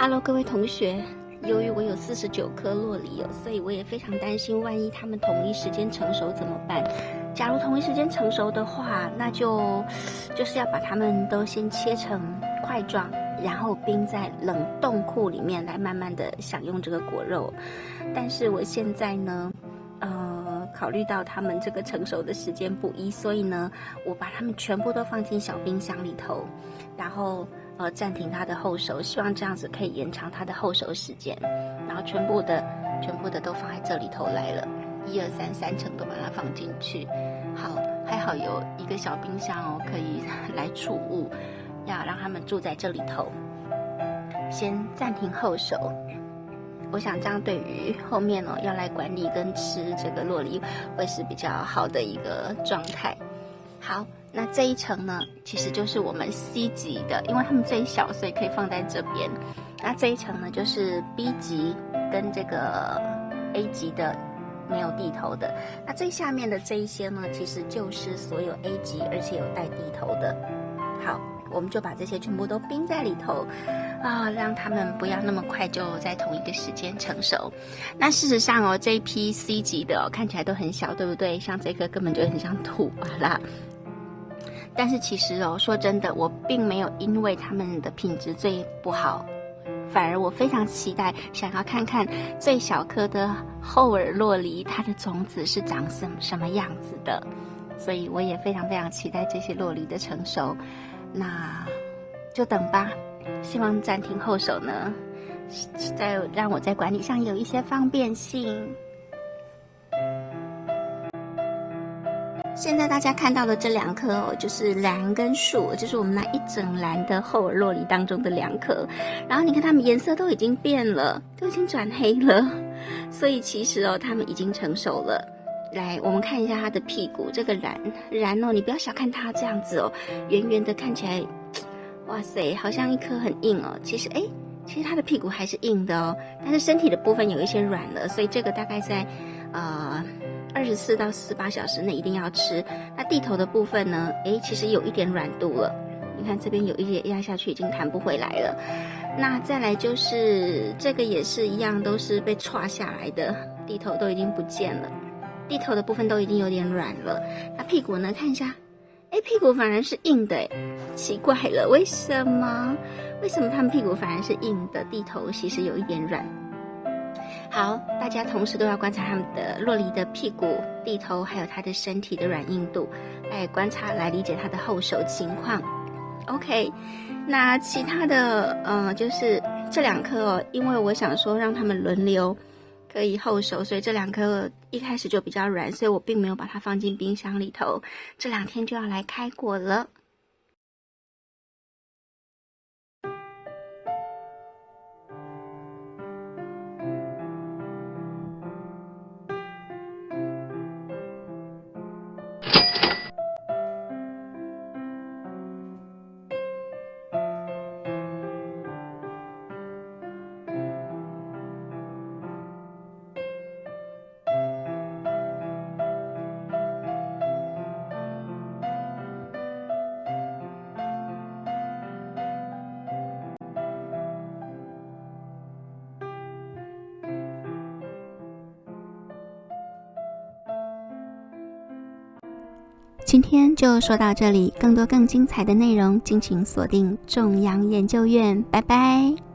Hello，各位同学，由于我有49颗洛梨哦，所以我也非常担心，万一它们同一时间成熟怎么办？假如同一时间成熟的话，那就是要把它们都先切成块状，然后冰在冷冻库里面来慢慢的享用这个果肉。但是我现在呢，考虑到它们这个成熟的时间不一，所以呢，我把它们全部都放进小冰箱里头，然后暂停它的后熟，希望这样子可以延长它的后熟时间。然后全部的都放在这里头来了，1、2、3，3层都把它放进去。好，还好有一个小冰箱哦，可以来储物，要让他们住在这里头。先暂停后熟。我想这样对于后面要来管理跟吃这个洛梨会是比较好的一个状态。好，那这一层呢，其实就是我们 C 级的，因为它们最小，所以可以放在这边。那这一层呢，就是 B 级跟这个 A 级的没有地头的。那最下面的这一些呢，其实就是所有 A 级而且有带地头的。好，我们就把这些全部都冰在里头让它们不要那么快就在同一个时间成熟。那事实上这一批 C 级的看起来都很小，对不对？像这个根本就很像土啦。但是其实说真的，我并没有因为它们的品质最不好，反而我非常期待想要看看最小颗的厚耳洛梨它的种子是长什么样子的，所以我也非常非常期待这些洛梨的成熟。那就等吧，希望暂停后熟呢，再让我在管理上有一些方便性。现在大家看到的这2颗就是篮跟树，就是我们那一整篮的厚耳洛梨当中的2颗。然后你看它们颜色都已经变了，都已经转黑了，所以其实它们已经成熟了。来，我们看一下它的屁股，这个瓤你不要小看它这样子圆圆的，看起来，哇塞，好像一颗很硬其实它的屁股还是硬的但是身体的部分有一些软了，所以这个大概在24到48小时内一定要吃。那地头的部分呢，其实有一点软度了，你看这边有一点压下去已经弹不回来了。那再来就是这个也是一样，都是被歘下来的，地头都已经不见了，地头的部分都已经有点软了。那屁股呢，看一下，屁股反而是硬的奇怪了，为什么他们屁股反而是硬的，地头其实有一点软。好，大家同时都要观察他们的洛梨的屁股、地头，还有它的身体的软硬度，来观察来理解它的后熟情况。OK， 那其他的就是这2颗因为我想说让他们轮流可以后熟，所以这2颗一开始就比较软，所以我并没有把它放进冰箱里头。这2天就要来开果了。今天就说到这里，更多更精彩的内容敬请锁定中央研究院，拜拜。